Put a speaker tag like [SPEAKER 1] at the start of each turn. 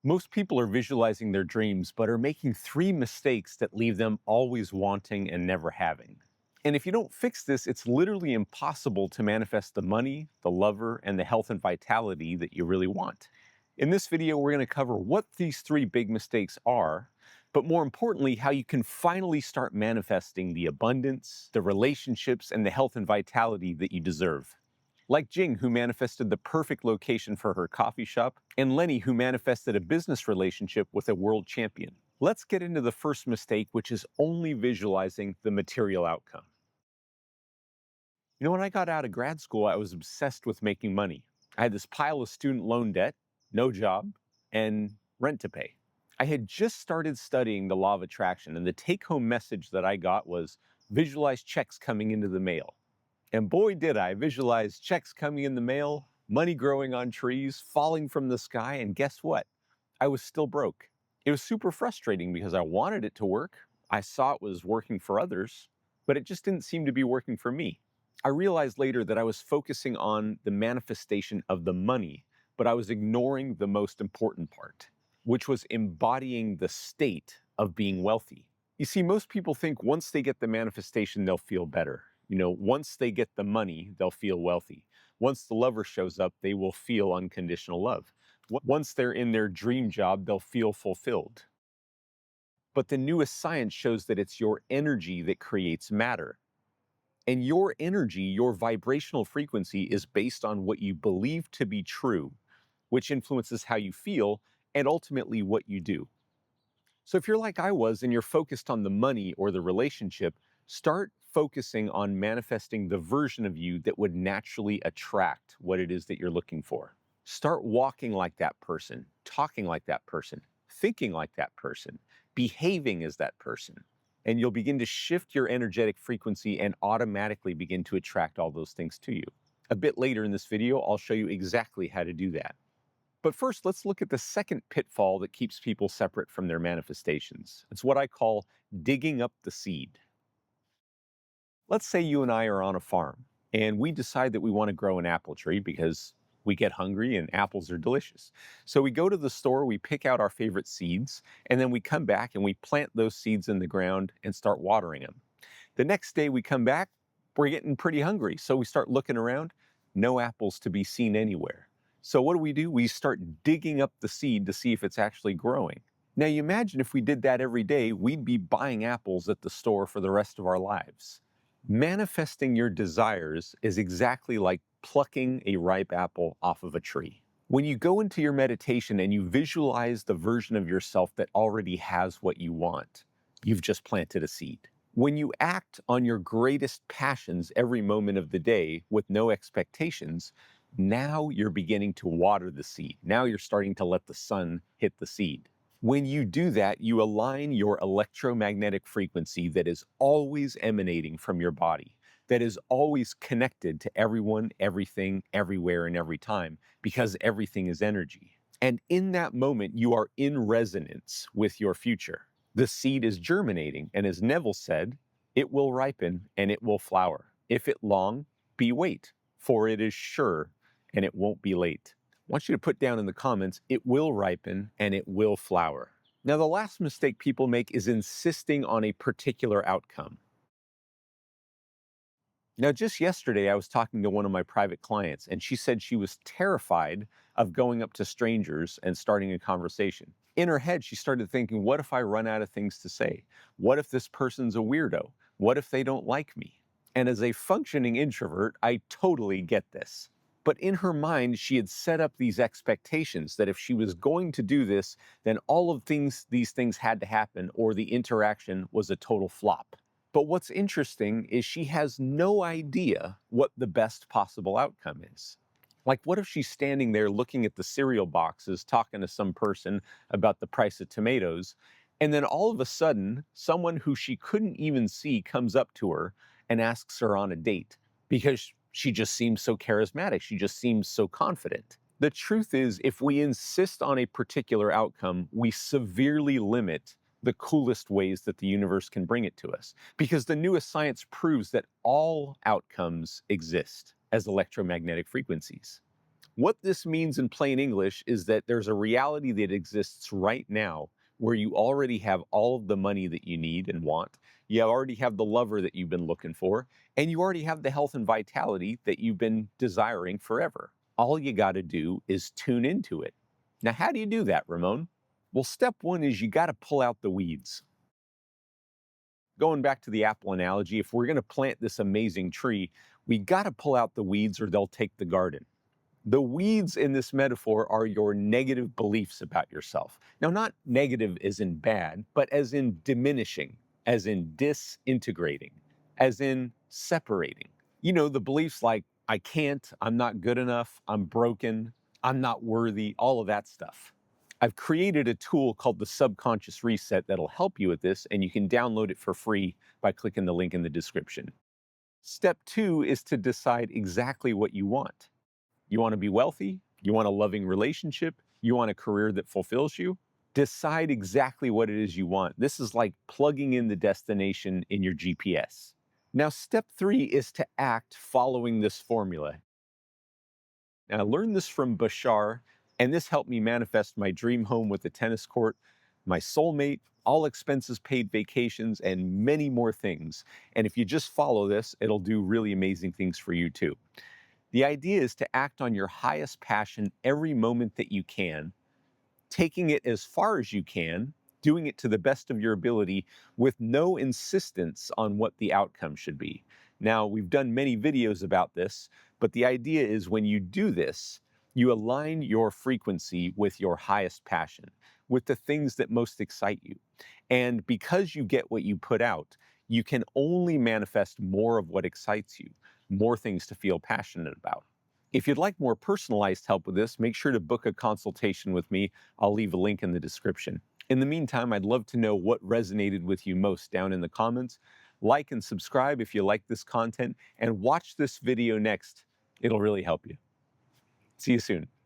[SPEAKER 1] Most people are visualizing their dreams, but are making three mistakes that leave them always wanting and never having. And if you don't fix this, it's literally impossible to manifest the money, the lover, and the health and vitality that you really want. In this video, we're going to cover what these three big mistakes are, but more importantly, how you can finally start manifesting the abundance, the relationships, and the health and vitality that you deserve. Like Jing, who manifested the perfect location for her coffee shop, and Lenny, who manifested a business relationship with a world champion. Let's get into the first mistake, which is only visualizing the material outcome. When I got out of grad school, I was obsessed with making money. I had this pile of student loan debt, no job, and rent to pay. I had just started studying the law of attraction, and the take-home message that I got was visualize checks coming into the mail. And boy, did I visualize checks coming in the mail, money growing on trees, falling from the sky, and guess what? I was still broke. It was super frustrating because I wanted it to work. I saw it was working for others, but it just didn't seem to be working for me. I realized later that I was focusing on the manifestation of the money, but I was ignoring the most important part, which was embodying the state of being wealthy. You see, most people think once they get the manifestation, they'll feel better. Once they get the money, they'll feel wealthy. Once the lover shows up, they will feel unconditional love. Once they're in their dream job, they'll feel fulfilled. But the newest science shows that it's your energy that creates matter. And your energy, your vibrational frequency, is based on what you believe to be true, which influences how you feel and ultimately what you do. So if you're like I was and you're focused on the money or the relationship, start focusing on manifesting the version of you that would naturally attract what it is that you're looking for. Start walking like that person, talking like that person, thinking like that person, behaving as that person. And you'll begin to shift your energetic frequency and automatically begin to attract all those things to you. A bit later in this video, I'll show you exactly how to do that. But first, let's look at the second pitfall that keeps people separate from their manifestations. It's what I call digging up the seed. Let's say you and I are on a farm, and we decide that we want to grow an apple tree because we get hungry and apples are delicious. So we go to the store, we pick out our favorite seeds, and then we come back and we plant those seeds in the ground and start watering them. The next day we come back, we're getting pretty hungry, so we start looking around, no apples to be seen anywhere. So what do? We start digging up the seed to see if it's actually growing. Now you imagine if we did that every day, we'd be buying apples at the store for the rest of our lives. Manifesting your desires is exactly like plucking a ripe apple off of a tree. When you go into your meditation and you visualize the version of yourself that already has what you want, you've just planted a seed. When you act on your greatest passions every moment of the day with no expectations, now you're beginning to water the seed. Now you're starting to let the sun hit the seed. When you do that, you align your electromagnetic frequency that is always emanating from your body, that is always connected to everyone, everything, everywhere, and every time, because everything is energy. And in that moment, you are in resonance with your future. The seed is germinating, and as Neville said, it will ripen and it will flower. If it long, be wait, for it is sure, and it won't be late. I want you to put down in the comments, it will ripen and it will flower. Now, the last mistake people make is insisting on a particular outcome. Now, just yesterday, I was talking to one of my private clients, and she said she was terrified of going up to strangers and starting a conversation. In her head, she started thinking, what if I run out of things to say? What if this person's a weirdo? What if they don't like me? And as a functioning introvert, I totally get this. But in her mind, she had set up these expectations that if she was going to do this, then all of these things had to happen or the interaction was a total flop. But what's interesting is she has no idea what the best possible outcome is. Like, what if she's standing there looking at the cereal boxes, talking to some person about the price of tomatoes, and then all of a sudden, someone who she couldn't even see comes up to her and asks her on a date because she just seems so charismatic. She just seems so confident. The truth is, if we insist on a particular outcome, we severely limit the coolest ways that the universe can bring it to us. Because the newest science proves that all outcomes exist as electromagnetic frequencies. What this means in plain English is that there's a reality that exists right now where you already have all of the money that you need and want. You already have the lover that you've been looking for, and you already have the health and vitality that you've been desiring forever. All you got to do is tune into it. Now, how do you do that, Ramon? Well, step one is you got to pull out the weeds. Going back to the apple analogy, if we're going to plant this amazing tree, we got to pull out the weeds or they'll take the garden. The weeds in this metaphor are your negative beliefs about yourself. Now, not negative as in bad, but as in diminishing, as in disintegrating, as in separating. You know, the beliefs like, I can't, I'm not good enough, I'm broken, I'm not worthy, all of that stuff. I've created a tool called the Subconscious Reset that'll help you with this, and you can download it for free by clicking the link in the description. Step two is to decide exactly what you want. You want to be wealthy? You want a loving relationship? You want a career that fulfills you? Decide exactly what it is you want. This is like plugging in the destination in your GPS. Now, step three is to act following this formula. Now, I learned this from Bashar, and this helped me manifest my dream home with a tennis court, my soulmate, all expenses paid vacations, and many more things. And if you just follow this, it'll do really amazing things for you too. The idea is to act on your highest passion every moment that you can, taking it as far as you can, doing it to the best of your ability with no insistence on what the outcome should be. Now, we've done many videos about this, but the idea is when you do this, you align your frequency with your highest passion, with the things that most excite you. And because you get what you put out, you can only manifest more of what excites you, more things to feel passionate about. If you'd like more personalized help with this, make sure to book a consultation with me. I'll leave a link in the description. In the meantime, I'd love to know what resonated with you most down in the comments. Like and subscribe if you like this content, and watch this video next. It'll really help you. See you soon.